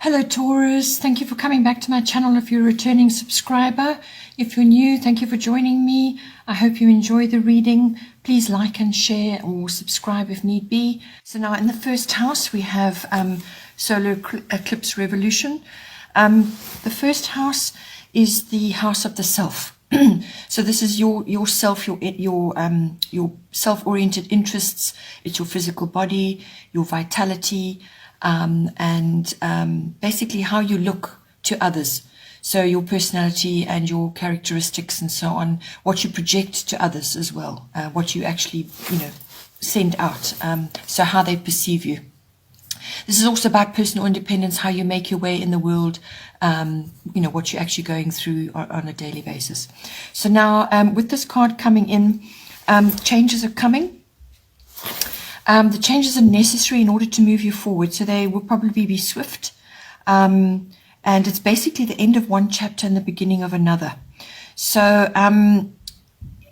Hello Taurus, thank you for coming back to my channel if you're a returning subscriber. If you're new, thank you for joining me. I hope you enjoy the reading. Please like and share or subscribe if need be. So now in the first house we have solar eclipse revolution. The first house is the house of the self. So this is your self, your self-oriented interests. It's your physical body, your vitality, and basically how you look to others. So your personality and your characteristics and so on, what you project to others as well, what you actually, send out, so how they perceive you. This is also about personal independence, how you make your way in the world, what you're actually going through on a daily basis. So now with this card coming in, changes are coming. The changes are necessary in order to move you forward, so they will probably be swift. And it's basically the end of one chapter and the beginning of another. So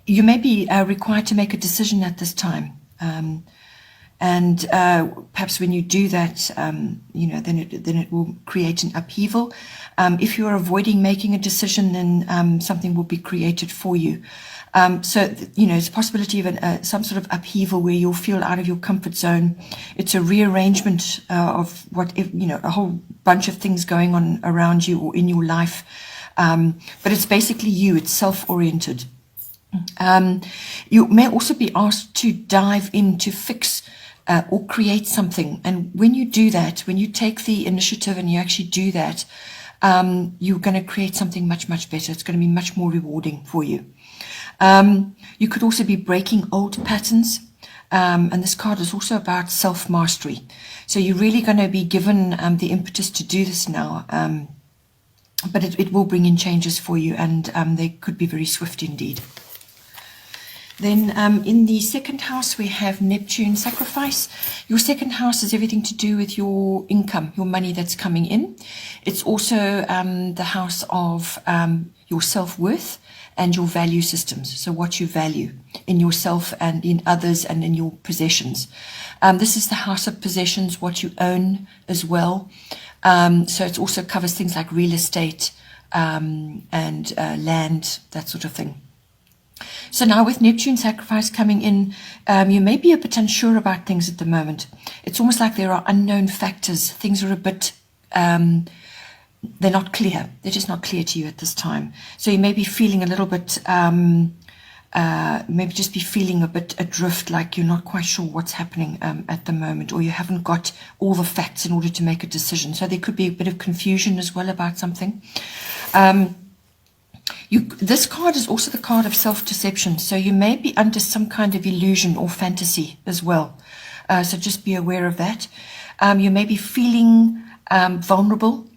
you may be required to make a decision at this time. And perhaps when you do that, then it will create an upheaval. If you are avoiding making a decision, then something will be created for you. So it's a possibility of some sort of upheaval where you'll feel out of your comfort zone. It's a rearrangement of a whole bunch of things going on around you or in your life. But it's basically you. It's self-oriented. You may also be asked to dive in to fix or create something. And when you do that, when you take the initiative and you actually do that, you're going to create something much, much better. It's going to be much more rewarding for you. You could also be breaking old patterns. And this card is also about self-mastery. So you're really going to be given the impetus to do this now. But it will bring in changes for you, and they could be very swift indeed. Then in the second house, we have Neptune sacrifice. Your second house is everything to do with your income, your money that's coming in. It's also the house of your self-worth and your value systems. So what you value in yourself and in others and in your possessions. This is the house of possessions, what you own as well. So it also covers things like real estate and land, that sort of thing. So now with Neptune sacrifice coming in, you may be a bit unsure about things at the moment. It's almost like there are unknown factors. Things are a bit, they're not clear. They're just not clear to you at this time. So you may be feeling a little bit, maybe just be feeling a bit adrift, like you're not quite sure what's happening at the moment, or you haven't got all the facts in order to make a decision. So there could be a bit of confusion as well about something. This card is also the card of self-deception, so you may be under some kind of illusion or fantasy as well. So just be aware of that. You may be feeling vulnerable,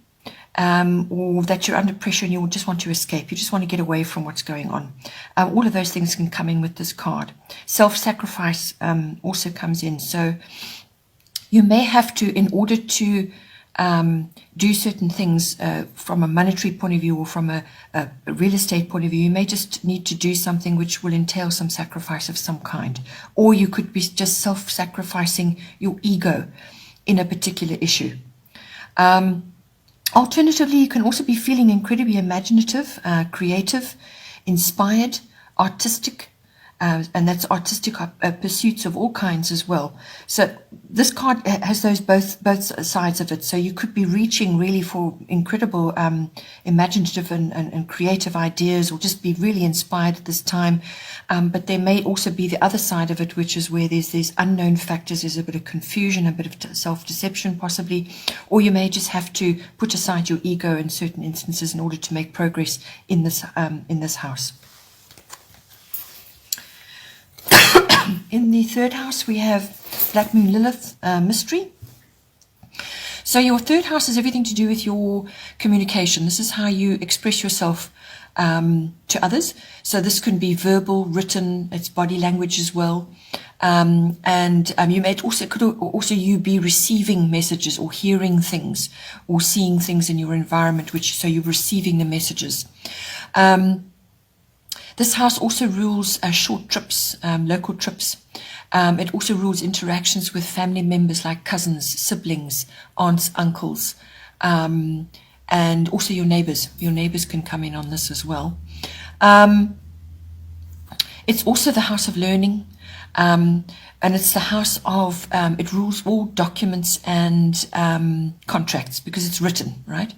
or that you're under pressure and you just want to escape. You just want to get away from what's going on. All of those things can come in with this card. Self-sacrifice also comes in. So you may have to, in order to do certain things from a monetary point of view or from a real estate point of view, you may just need to do something which will entail some sacrifice of some kind. Or you could be just self-sacrificing your ego in a particular issue. Alternatively, you can also be feeling incredibly imaginative, creative, inspired, artistic, and that's artistic pursuits of all kinds as well. So this card has those both sides of it. So you could be reaching really for incredible imaginative and creative ideas, or just be really inspired at this time. But there may also be the other side of it, which is where there's these unknown factors. There's a bit of confusion, a bit of self-deception possibly, or you may just have to put aside your ego in certain instances in order to make progress in this house. In the third house, we have Black Moon Lilith mystery. So your third house is everything to do with your communication. This is how you express yourself to others. So this can be verbal, written, it's body language as well. And you may could also you be receiving messages or hearing things or seeing things in your environment, so you're receiving the messages. This house also rules short trips, local trips. It also rules interactions with family members like cousins, siblings, aunts, uncles, and also your neighbors. Your neighbors can come in on this as well. It's also the house of learning, and it's the house of, it rules all documents and contracts because it's written, right?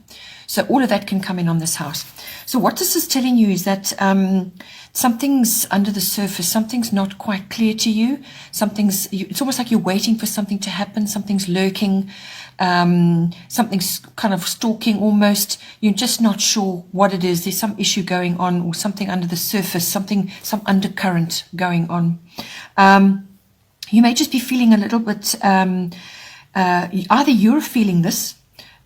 So all of that can come in on this house. So what this is telling you is that something's under the surface, something's not quite clear to you, it's almost like you're waiting for something to happen, something's lurking, something's kind of stalking almost, you're just not sure what it is, there's some issue going on or something under the surface, some undercurrent going on. You may just be feeling a little bit, either you're feeling this,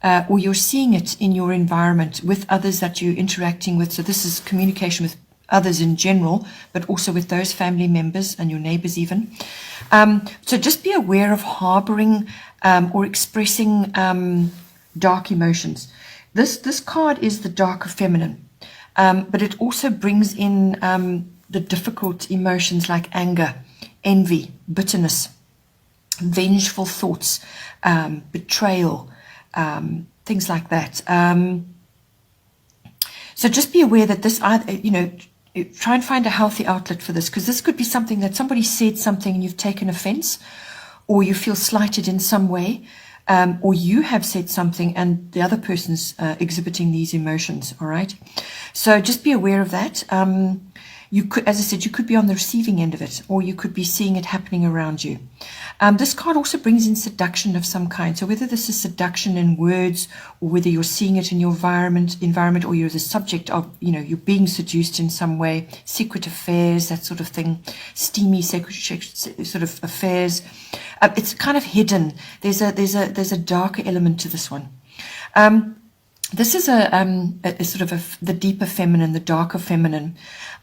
or you're seeing it in your environment with others that you're interacting with. So this is communication with others in general, but also with those family members and your neighbors even. So just be aware of harboring or expressing dark emotions. This card is the darker feminine, but it also brings in the difficult emotions like anger, envy, bitterness, vengeful thoughts, betrayal, things like that. So just be aware that this, try and find a healthy outlet for this, because this could be something that somebody said something and you've taken offense, or you feel slighted in some way, or you have said something and the other person's exhibiting these emotions, all right? So just be aware of that. You could, as I said, you could be on the receiving end of it, or you could be seeing it happening around you. This card also brings in seduction of some kind. So whether this is seduction in words, or whether you're seeing it in your environment, or you're the subject of, you're being seduced in some way, secret affairs, that sort of thing, steamy sort of affairs. It's kind of hidden. There's a darker element to this one. This is a sort of the deeper feminine, the darker feminine.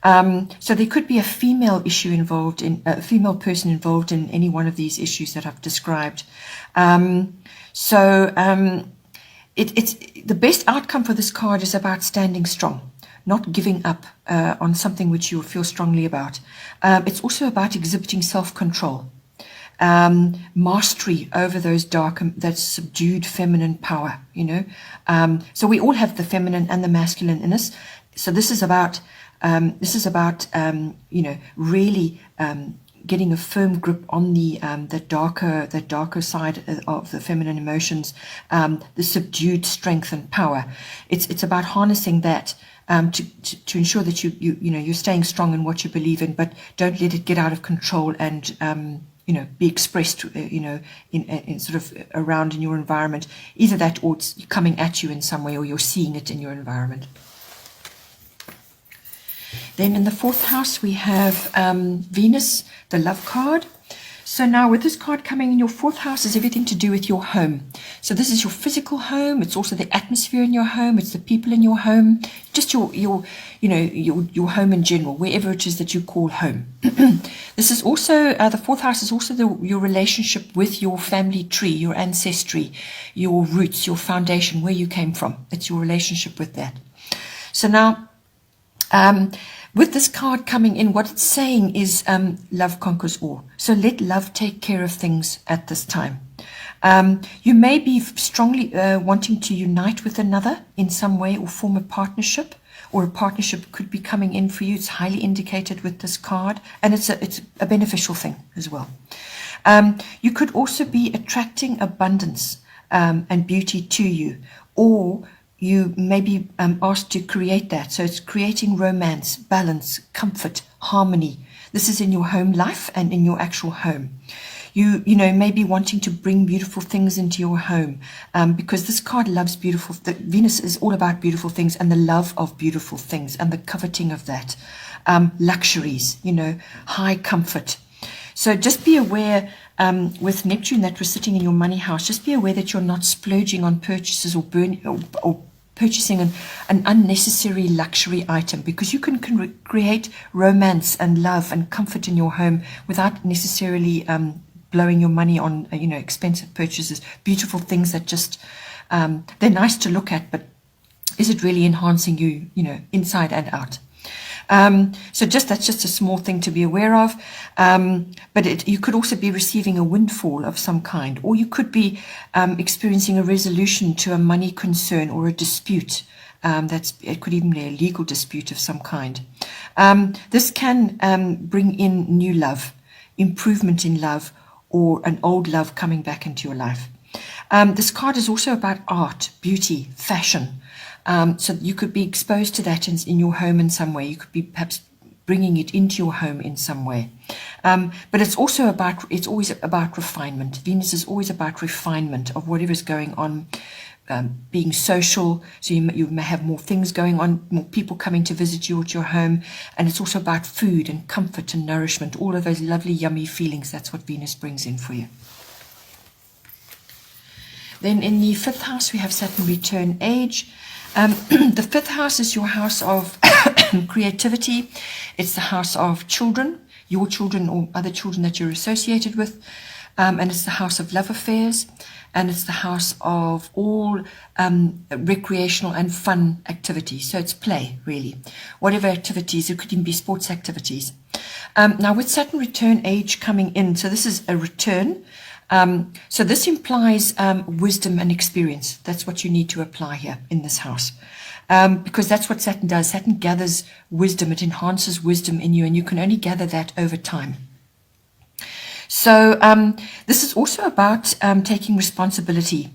So there could be a female issue involved in a female person involved in any one of these issues that I've described. It's the best outcome for this card is about standing strong, not giving up on something which you feel strongly about. It's also about exhibiting self-control. Mastery over those that subdued feminine power, so we all have the feminine and the masculine in us. So this is about really getting a firm grip on the darker side of the feminine emotions, the subdued strength and power. It's about harnessing that to ensure that you're staying strong in what you believe in, but don't let it get out of control and be expressed, in sort of around in your environment. Either that, or it's coming at you in some way, or you're seeing it in your environment. Then in the fourth house, we have Venus, the love card. So now with this card coming in your fourth house is everything to do with your home. So this is your physical home. It's also the atmosphere in your home. It's the people in your home, just your home in general, wherever it is that you call home. This is also, the fourth house is also your relationship with your family tree, your ancestry, your roots, your foundation, where you came from. It's your relationship with that. So now, with this card coming in, what it's saying is love conquers all. So let love take care of things at this time. You may be strongly wanting to unite with another in some way or form a partnership, or a partnership could be coming in for you. It's highly indicated with this card, and it's a beneficial thing as well. You could also be attracting abundance and beauty to you, or you may be asked to create that. So it's creating romance, balance, comfort, harmony. This is in your home life and in your actual home. You may be wanting to bring beautiful things into your home, because this card loves beautiful. Venus is all about beautiful things and the love of beautiful things and the coveting of that. Luxuries, high comfort. So just be aware, with Neptune that was sitting in your money house, just be aware that you're not splurging on purchases or purchasing an unnecessary luxury item, because you can create romance and love and comfort in your home without necessarily blowing your money on expensive purchases, beautiful things that just they're nice to look at, but is it really enhancing you inside and out? So that's just a small thing to be aware of. But you could also be receiving a windfall of some kind, or you could be experiencing a resolution to a money concern or a dispute. It could even be a legal dispute of some kind. This can bring in new love, improvement in love, or an old love coming back into your life. This card is also about art, beauty, fashion. So you could be exposed to that in your home in some way. You could be perhaps bringing it into your home in some way. But it's always about refinement. Venus is always about refinement of whatever is going on, being social. So you may have more things going on, more people coming to visit you at your home. And it's also about food and comfort and nourishment, all of those lovely, yummy feelings. That's what Venus brings in for you. Then in the 5th house, we have Saturn return age. The 5th house is your house of creativity. It's the house of children, your children or other children that you're associated with. And it's the house of love affairs. And it's the house of all recreational and fun activities. So it's play, really. Whatever activities, it could even be sports activities. Now with Saturn return age coming in, so this is a return. So this implies wisdom and experience. That's what you need to apply here in this house. Because that's what Saturn does. Saturn gathers wisdom. It enhances wisdom in you, and you can only gather that over time. So this is also about taking responsibility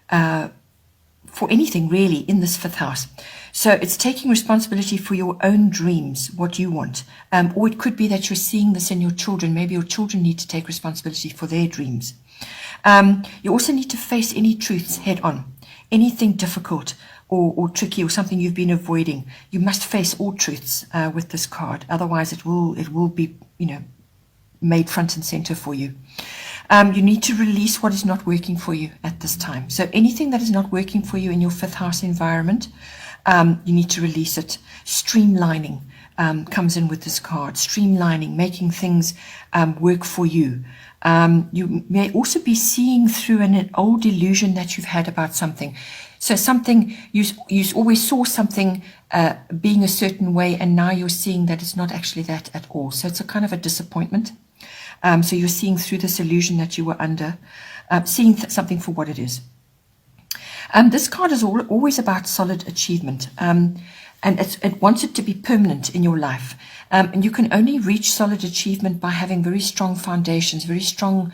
for anything really in this 5th house. So it's taking responsibility for your own dreams, what you want. Or it could be that you're seeing this in your children. Maybe your children need to take responsibility for their dreams. You also need to face any truths head on. Anything difficult or tricky or something you've been avoiding, you must face all truths with this card. Otherwise it will be, made front and center for you. You need to release what is not working for you at this time. So anything that is not working for you in your 5th house environment, you need to release it. Streamlining comes in with this card. Streamlining, making things work for you. You may also be seeing through an old illusion that you've had about something. So something, you always saw something being a certain way, and now you're seeing that it's not actually that at all. So it's a kind of a disappointment. So you're seeing through this illusion that you were under, seeing something for what it is. This card is always about solid achievement, and it wants it to be permanent in your life. And you can only reach solid achievement by having very strong foundations, very strong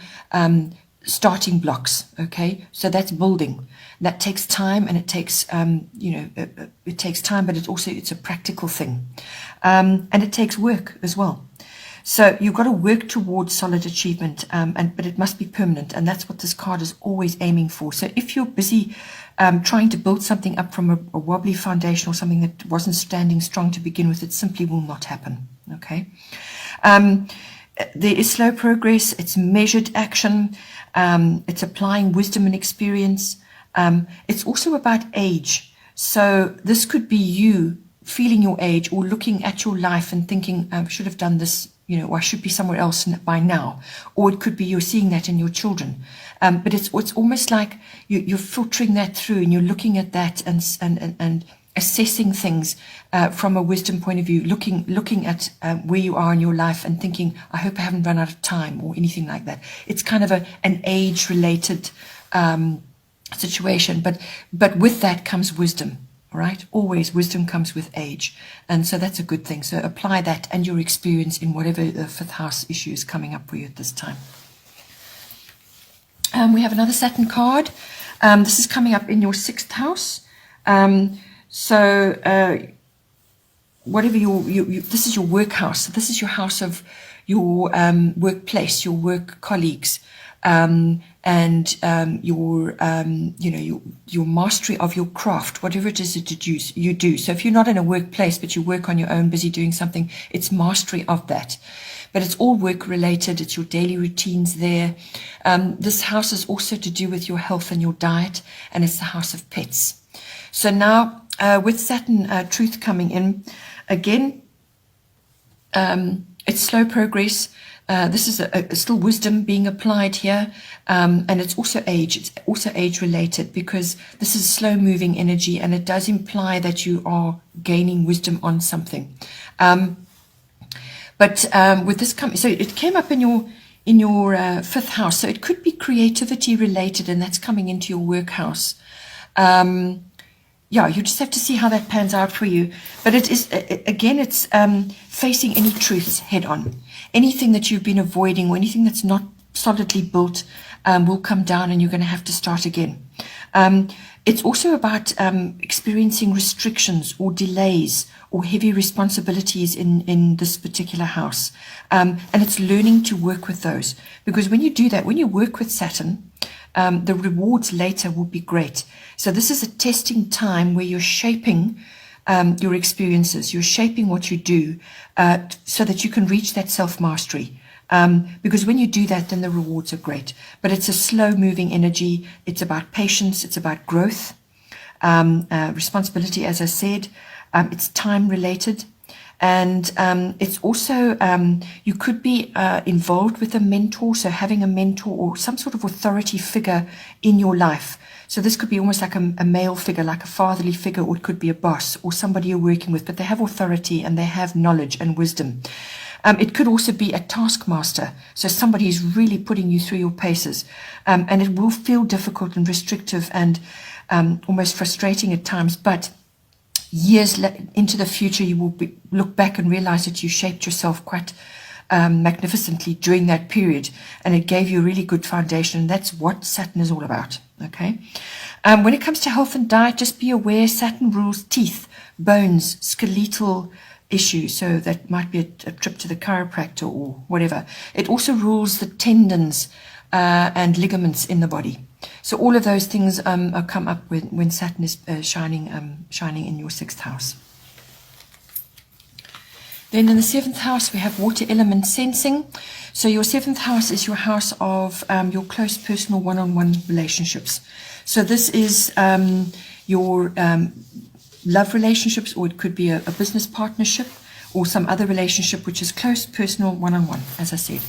starting blocks. Okay, so that's building. That takes time, and it takes it takes time, but it's a practical thing, and it takes work as well. So you've got to work towards solid achievement, but it must be permanent, and that's what this card is always aiming for. So if you're busy trying to build something up from a wobbly foundation or something that wasn't standing strong to begin with, it simply will not happen. Okay. There is slow progress. It's measured action. It's applying wisdom and experience. It's also about age. So this could be you feeling your age or looking at your life and thinking, I should have done this, or I should be somewhere else by now. Or it could be you're seeing that in your children. But it's almost like you're filtering that through, and you're looking at that and assessing things from a wisdom point of view, looking at where you are in your life and thinking, I hope I haven't run out of time or anything like that. It's kind of an age-related situation, but with that comes wisdom. Right? Always wisdom comes with age. And so that's a good thing. So apply that and your experience in whatever the 5th house issue is coming up for you at this time. We have another Saturn card. This is coming up in your 6th house. Whatever this is your work house. So this is your house of your workplace, your work colleagues. And your mastery of your craft, whatever it is that you do. So if you're not in a workplace, but you work on your own, busy doing something, it's mastery of that. But it's all work related. It's your daily routines there. This house is also to do with your health and your diet, and it's the house of pets. So now with Saturn truth coming in, again, it's slow progress. This is still wisdom being applied here, and it's also age. It's also age related, because this is slow moving energy, and it does imply that you are gaining wisdom on something. But with this coming, so it came up in your fifth house, so it could be creativity related, and that's coming into your work house. Yeah, you just have to see how that pans out for you. But it is, again, it's facing any truths head on. Anything that you've been avoiding, or anything that's not solidly built, will come down, and you're going to have to start again. It's also about experiencing restrictions or delays or heavy responsibilities in this particular house. And it's learning to work with those. Because when you do that, when you work with Saturn, the rewards later will be great. So this is a testing time where you're shaping your experiences, you're shaping what you do, so that you can reach that self-mastery. Because when you do that, then the rewards are great. But it's a slow-moving energy. It's about patience. It's about growth, responsibility, as I said. It's time-related. And it's also, you could be involved with a mentor, so having a mentor or some sort of authority figure in your life. So this could be almost like a male figure, like a fatherly figure, or it could be a boss or somebody you're working with, but they have authority and they have knowledge and wisdom. It could also be a taskmaster, so somebody is really putting you through your paces, and it will feel difficult and restrictive and almost frustrating at times, but years into the future, you will look back and realize that you shaped yourself quite magnificently during that period, and it gave you a really good foundation, and that's what Saturn is all about, okay? When it comes to health and diet, just be aware Saturn rules teeth, bones, skeletal issues, so that might be a trip to the chiropractor or whatever. It also rules the tendons and ligaments in the body. So all of those things come up when Saturn is shining in your sixth house. Then in the seventh house, we have water element sensing. So your seventh house is your house of your close personal one-on-one relationships. So this is your love relationships, or it could be a business partnership or some other relationship which is close, personal, one-on-one, as I said.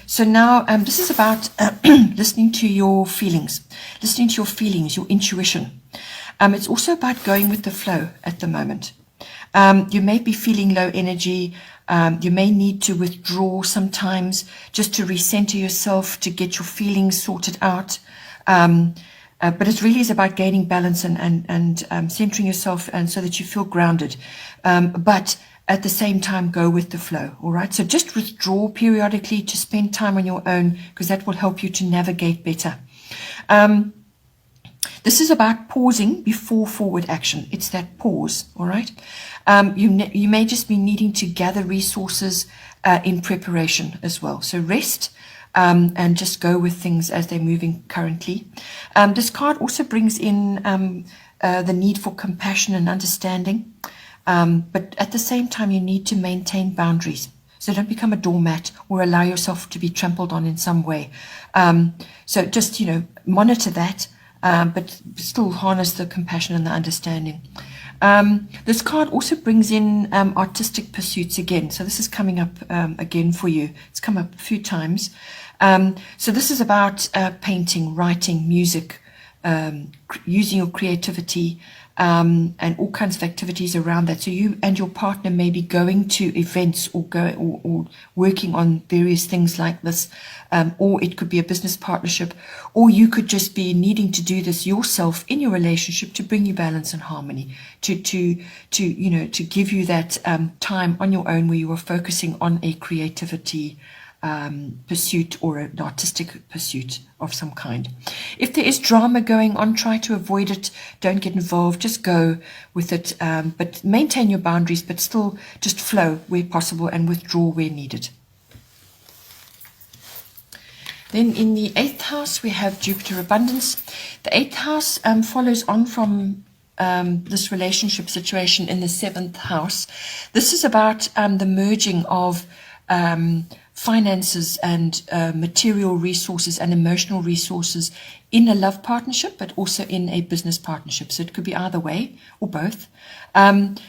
So now this is about listening to your feelings, your intuition. It's also about going with the flow at the moment. You may be feeling low energy. You may need to withdraw sometimes just to recenter yourself, to get your feelings sorted out. But it really is about gaining balance and centering yourself, and so that you feel grounded. But at the same time, go with the flow, all right? So just withdraw periodically to spend time on your own, because that will help you to navigate better. This is about pausing before forward action. It's that pause, all right? You may just be needing to gather resources in preparation as well. So rest and just go with things as they're moving currently. This card also brings in the need for compassion and understanding. But at the same time, you need to maintain boundaries. So don't become a doormat or allow yourself to be trampled on in some way. So just, monitor that, but still harness the compassion and the understanding. This card also brings in artistic pursuits again. So this is coming up again for you. It's come up a few times. So this is about painting, writing, music, using your creativity, and all kinds of activities around that. So you and your partner may be going to events or working on various things like this, or it could be a business partnership, or you could just be needing to do this yourself in your relationship to bring you balance and harmony, to give you that time on your own where you are focusing on a creativity pursuit or an artistic pursuit of some kind. If there is drama going on, try to avoid it. Don't get involved. Just go with it, but maintain your boundaries, but still just flow where possible and withdraw where needed. Then in the 8th house, we have Jupiter abundance. The 8th house follows on from this relationship situation in the 7th house. This is about the merging of finances and material resources and emotional resources in a love partnership, but also in a business partnership. So it could be either way or both. And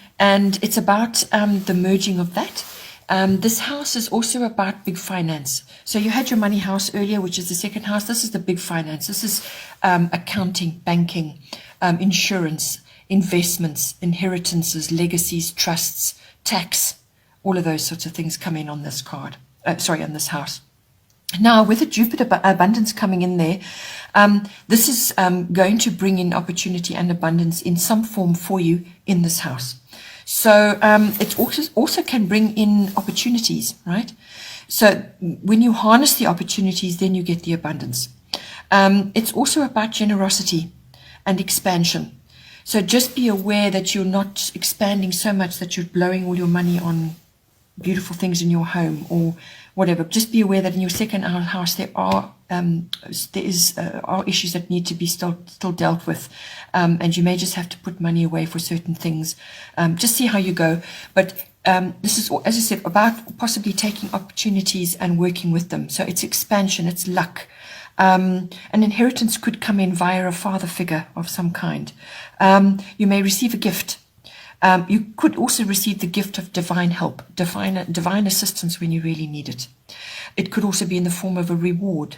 it's about the merging of that. This house is also about big finance. So you had your money house earlier, which is the second house. This is the big finance. This is accounting, banking, insurance, investments, inheritances, legacies, trusts, tax. All of those sorts of things come in on this card. On this house. Now, with the Jupiter abundance coming in there, this is going to bring in opportunity and abundance in some form for you in this house. So it also can bring in opportunities, right? So when you harness the opportunities, then you get the abundance. It's also about generosity and expansion. So just be aware that you're not expanding so much that you're blowing all your money on beautiful things in your home or whatever. Just be aware that in your second house there are issues that need to be still dealt with, and you may just have to put money away for certain things. Just see how you go. But this is, as I said, about possibly taking opportunities and working with them. So it's expansion, it's luck. An inheritance could come in via a father figure of some kind. You may receive a gift. You could also receive the gift of divine help, divine assistance when you really need it. It could also be in the form of a reward.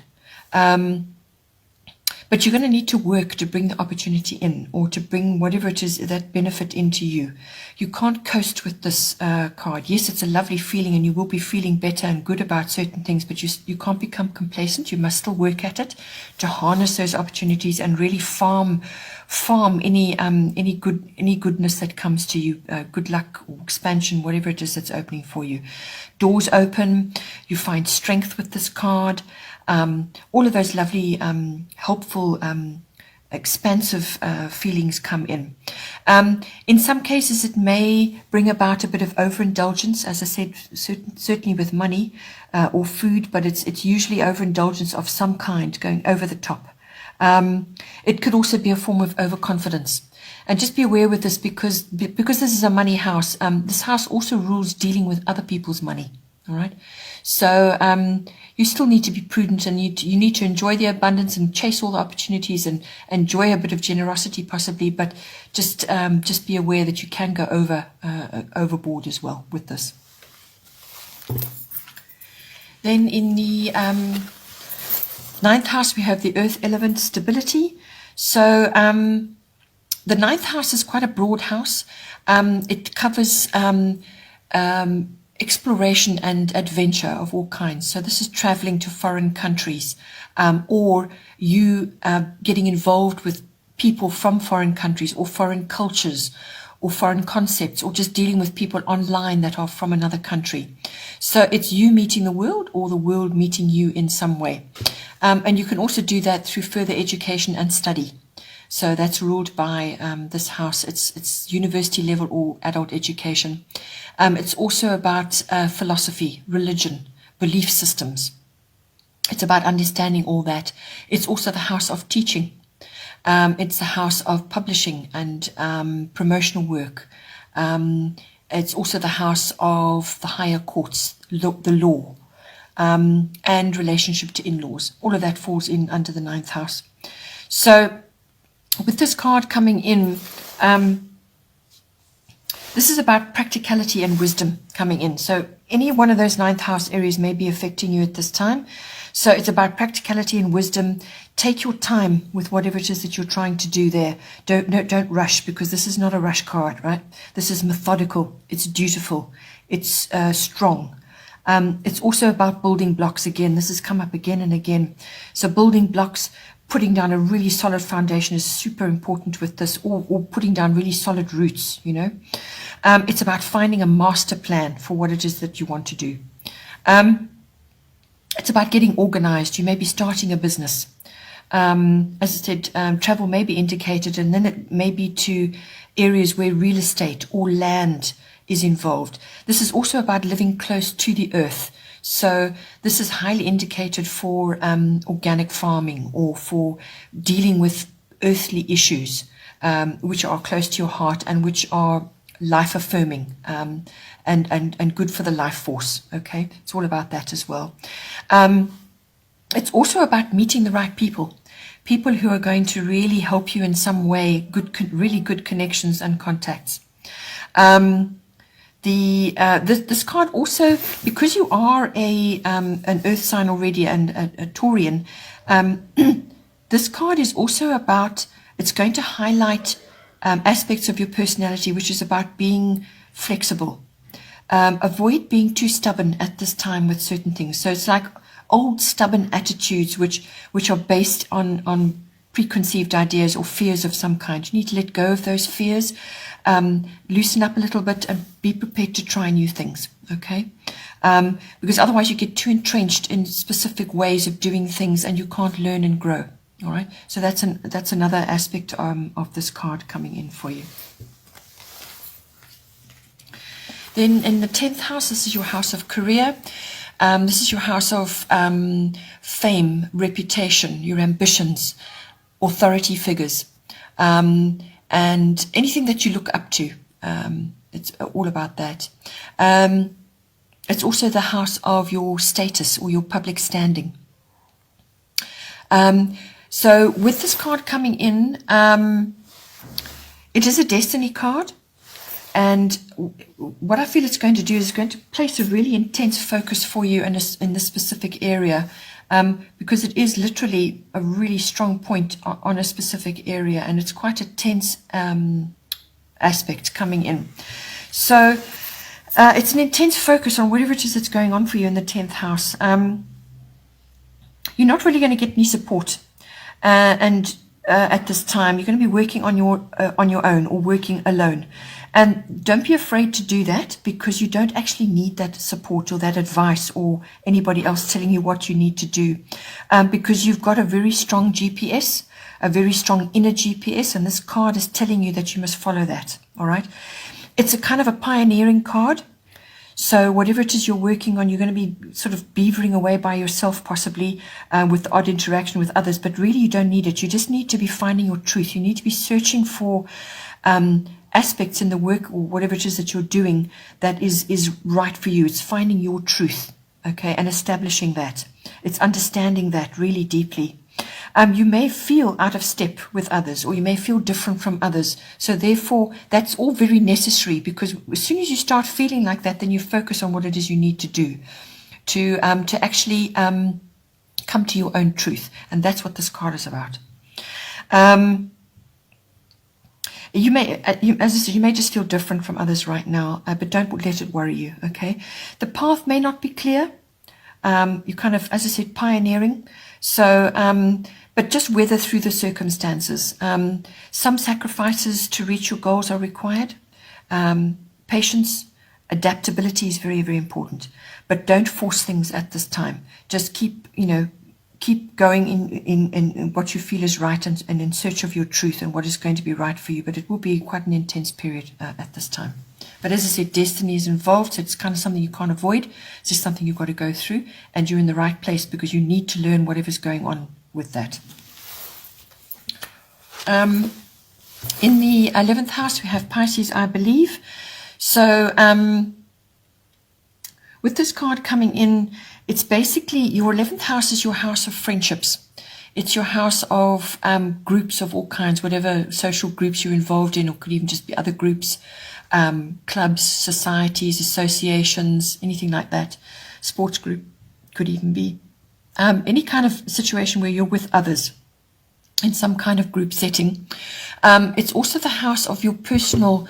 But you're going to need to work to bring the opportunity in, or to bring whatever it is that benefit into you. You can't coast with this card. Yes, it's a lovely feeling and you will be feeling better and good about certain things, but you can't become complacent. You must still work at it to harness those opportunities and really farm any goodness that comes to you, good luck or expansion, whatever it is that's opening for you. Doors open, you find strength with this card. All of those lovely, helpful, expansive feelings come in. In some cases, it may bring about a bit of overindulgence, as I said, certainly with money or food, but it's usually overindulgence of some kind, going over the top. It could also be a form of overconfidence. And just be aware with this, because this is a money house. This house also rules dealing with other people's money. All right. So you still need to be prudent, and you need to enjoy the abundance and chase all the opportunities and enjoy a bit of generosity possibly, but just be aware that you can go overboard as well with this. Then in the ninth house, we have the earth element stability. So the ninth house is quite a broad house. It covers exploration and adventure of all kinds. So this is traveling to foreign countries, or you getting involved with people from foreign countries or foreign cultures or foreign concepts, or just dealing with people online that are from another country. So it's you meeting the world, or the world meeting you in some way. And you can also do that through further education and study. So that's ruled by this house. It's university level or adult education. It's also about philosophy, religion, belief systems. It's about understanding all that. It's also the house of teaching. It's the house of publishing and promotional work. It's also the house of the higher courts, the law, and relationship to in-laws. All of that falls in under the ninth house. So with this card coming in, this is about practicality and wisdom coming in. So any one of those ninth house areas may be affecting you at this time. So it's about practicality and wisdom. Take your time with whatever it is that you're trying to do there. Don't rush, because this is not a rush card, right? This is methodical. It's dutiful. It's strong. It's also about building blocks again. This has come up again and again. So building blocks, putting down a really solid foundation is super important with this, or putting down really solid roots, you know. It's about finding a master plan for what it is that you want to do. It's about getting organized. You may be starting a business. As I said, travel may be indicated, and then it may be to areas where real estate or land is involved. This is also about living close to the earth. So this is highly indicated for organic farming, or for dealing with earthly issues, which are close to your heart and which are life affirming and good for the life force. Okay, it's all about that as well. It's also about meeting the right people who are going to really help you in some way, really good connections and contacts. This card also, because you are an earth sign already and a Taurian, this card is also about, it's going to highlight aspects of your personality, which is about being flexible. Avoid being too stubborn at this time with certain things. So it's like old stubborn attitudes which are based on preconceived ideas or fears of some kind. You need to let go of those fears, loosen up a little bit, and be prepared to try new things, okay? Because otherwise you get too entrenched in specific ways of doing things and you can't learn and grow, all right? So that's another aspect of this card coming in for you. Then in the 10th house, this is your house of career. This is your house of fame, reputation, your ambitions, authority figures, and anything that you look up to. It's all about that. It's also the house of your status or your public standing. So with this card coming in, it is a destiny card. And what I feel it's going to do is going to place a really intense focus for you in this specific area, because it is literally a really strong point on a specific area, and it's quite a tense aspect coming in. So it's an intense focus on whatever it is that's going on for you in the 10th house. You're not really going to get any support, and at this time you're going to be working on your own or working alone. And don't be afraid to do that, because you don't actually need that support or that advice or anybody else telling you what you need to do, because you've got a very strong GPS, a very strong inner GPS, and this card is telling you that you must follow that, all right? It's a kind of a pioneering card. So whatever it is you're working on, you're going to be sort of beavering away by yourself, possibly with the odd interaction with others, but really you don't need it. You just need to be finding your truth. You need to be searching for aspects in the work or whatever it is that you're doing that is right for you. It's finding your truth, okay, and establishing that. It's understanding that really deeply. You may feel out of step with others, or you may feel different from others. So therefore, that's all very necessary, because as soon as you start feeling like that, then you focus on what it is you need to do to actually come to your own truth. And that's what this card is about. You may, as I said, you may just feel different from others right now, but don't let it worry you, okay? The path may not be clear. You kind of, as I said, pioneering. So, but just weather through the circumstances. Some sacrifices to reach your goals are required. Patience, adaptability is very, very important. But don't force things at this time. Just keep going in what you feel is right, and in search of your truth and what is going to be right for you. But it will be quite an intense period at this time. But as I said, destiny is involved, so it's kind of something you can't avoid. It's just something you've got to go through, and you're in the right place because you need to learn whatever's going on with that. In the 11th house, we have Pisces, I believe. So with this card coming in, it's basically your 11th house is your house of friendships. It's your house of groups of all kinds, whatever social groups you're involved in, or could even just be other groups, clubs, societies, associations, anything like that. Sports group could even be. Any kind of situation where you're with others in some kind of group setting. It's also the house of your personal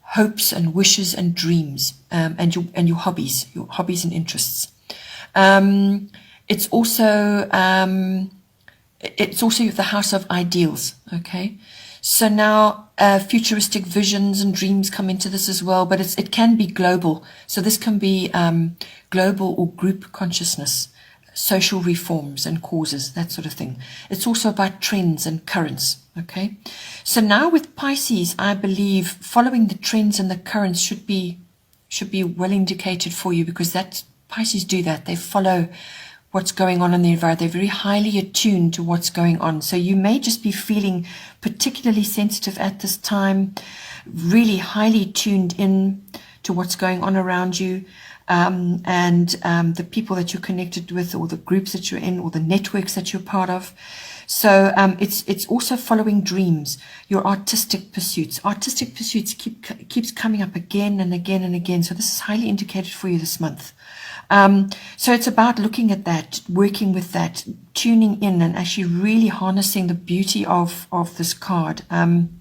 hopes and wishes and dreams, and your hobbies and interests. It's also the house of ideals, okay? So now futuristic visions and dreams come into this as well, but it can be global. So this can be global or group consciousness, social reforms and causes, that sort of thing. It's also about trends and currents, okay? So now with Pisces, I believe following the trends and the currents should be well indicated for you, because Pisces do that. They follow what's going on in the environment. They're very highly attuned to what's going on. So you may just be feeling particularly sensitive at this time, really highly tuned in to what's going on around you, and the people that you're connected with, or the groups that you're in, or the networks that you're part of. So it's also following dreams, your artistic pursuits. Artistic pursuits keeps coming up again and again and again. So this is highly indicated for you this month. So it's about looking at that, working with that, tuning in, and actually really harnessing the beauty of this card, and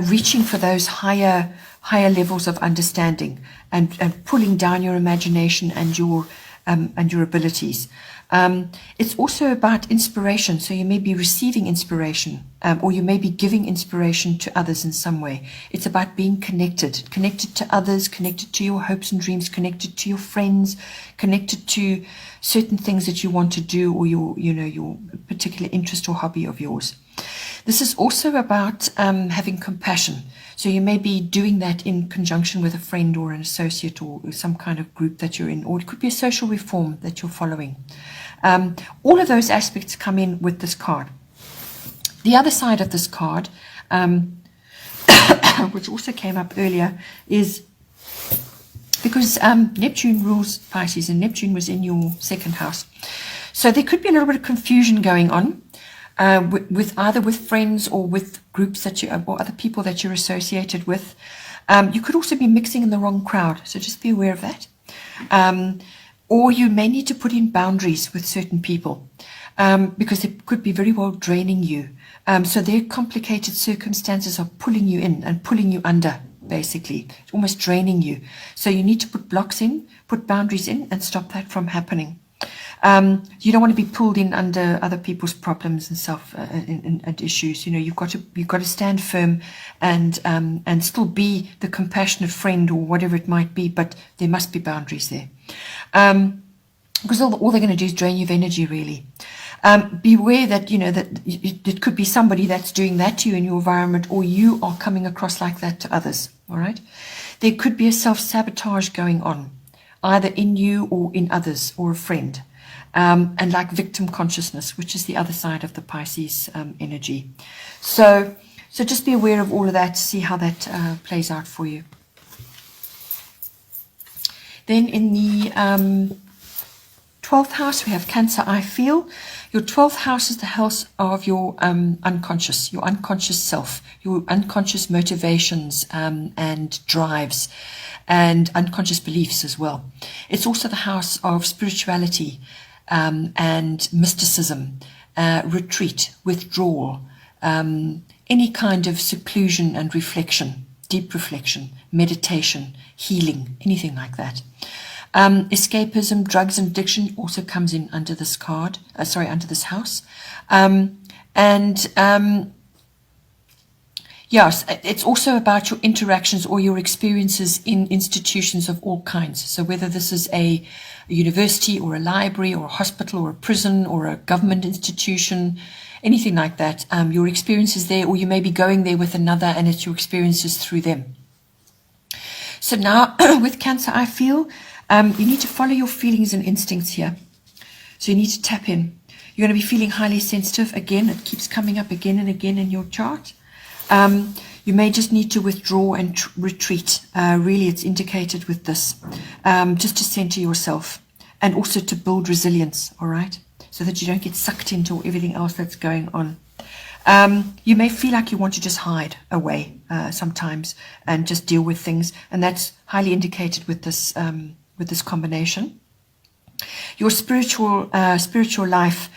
reaching for those higher levels of understanding, and pulling down your imagination and your abilities. It's also about inspiration. So you may be receiving inspiration, or you may be giving inspiration to others in some way. It's about being connected to others, connected to your hopes and dreams, connected to your friends, connected to certain things that you want to do, or your particular interest or hobby of yours. This is also about having compassion. So you may be doing that in conjunction with a friend or an associate or some kind of group that you're in, or it could be a social reform that you're following. All of those aspects come in with this card. The other side of this card, which also came up earlier, is because Neptune rules Pisces, and Neptune was in your second house. So there could be a little bit of confusion going on. With either with friends or with groups or other people that you're associated with. You could also be mixing in the wrong crowd, so just be aware of that. Or you may need to put in boundaries with certain people, because it could be very well draining you. So their complicated circumstances are pulling you in and pulling you under, basically. It's almost draining you. So you need to put blocks in, put boundaries in, and stop that from happening. You don't want to be pulled in under other people's problems and and issues. You've got to stand firm and still be the compassionate friend or whatever it might be, but there must be boundaries there. Because all they're going to do is drain you of energy, really. Beware that that it could be somebody that's doing that to you in your environment, or you are coming across like that to others. All right, there could be a self-sabotage going on, either in you or in others or a friend. And like victim consciousness, which is the other side of the Pisces energy. So just be aware of all of that, see how that plays out for you. Then in the 12th house, we have Cancer, I feel. Your 12th house is the house of your unconscious self, your unconscious motivations and drives, and unconscious beliefs as well. It's also the house of spirituality, and mysticism, retreat, withdrawal, any kind of seclusion and reflection, deep reflection, meditation, healing, anything like that. Escapism, drugs and addiction also comes in under this card, under this house. Yes, it's also about your interactions or your experiences in institutions of all kinds. So whether this is a university or a library or a hospital or a prison or a government institution, anything like that, your experiences there, or you may be going there with another and it's your experiences through them. So now with Cancer, I feel you need to follow your feelings and instincts here. So you need to tap in. You're going to be feeling highly sensitive. Again, it keeps coming up again and again in your chart. You may just need to withdraw and retreat. Really, it's indicated with this, just to center yourself and also to build resilience, all right, so that you don't get sucked into everything else that's going on. You may feel like you want to just hide away sometimes and just deal with things, and that's highly indicated with this combination. Your spiritual life,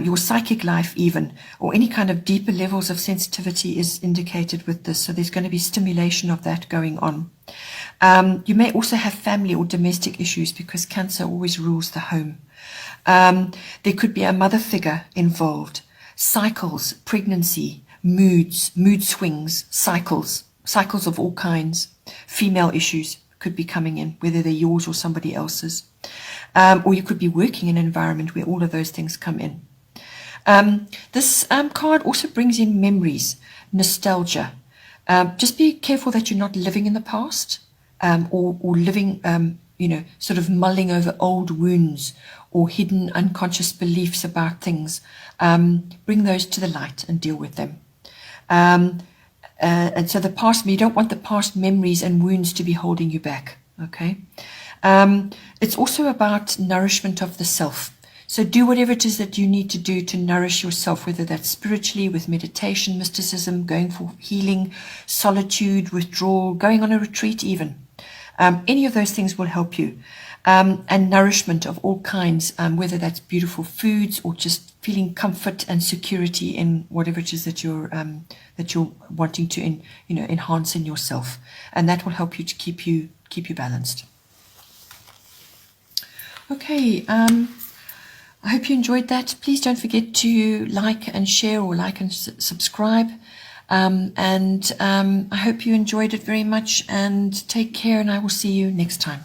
your psychic life even, or any kind of deeper levels of sensitivity is indicated with this. So there's going to be stimulation of that going on. You may also have family or domestic issues because Cancer always rules the home. There could be a mother figure involved, cycles, pregnancy, mood swings, cycles of all kinds, female issues could be coming in, whether they're yours or somebody else's. Or you could be working in an environment where all of those things come in. This card also brings in memories, nostalgia. Just be careful that you're not living in the past, or living, sort of mulling over old wounds or hidden unconscious beliefs about things. Bring those to the light and deal with them. And so the past, you don't want the past memories and wounds to be holding you back, okay? It's also about nourishment of the self. So do whatever it is that you need to do to nourish yourself, whether that's spiritually, with meditation, mysticism, going for healing, solitude, withdrawal, going on a retreat even. Any of those things will help you. And nourishment of all kinds, whether that's beautiful foods or just feeling comfort and security in whatever it is that you're wanting to enhance in yourself, and that will help you to keep you balanced. Okay, I hope you enjoyed that. Please don't forget to like and share, or like and subscribe. I hope you enjoyed it very much, and take care, and I will see you next time.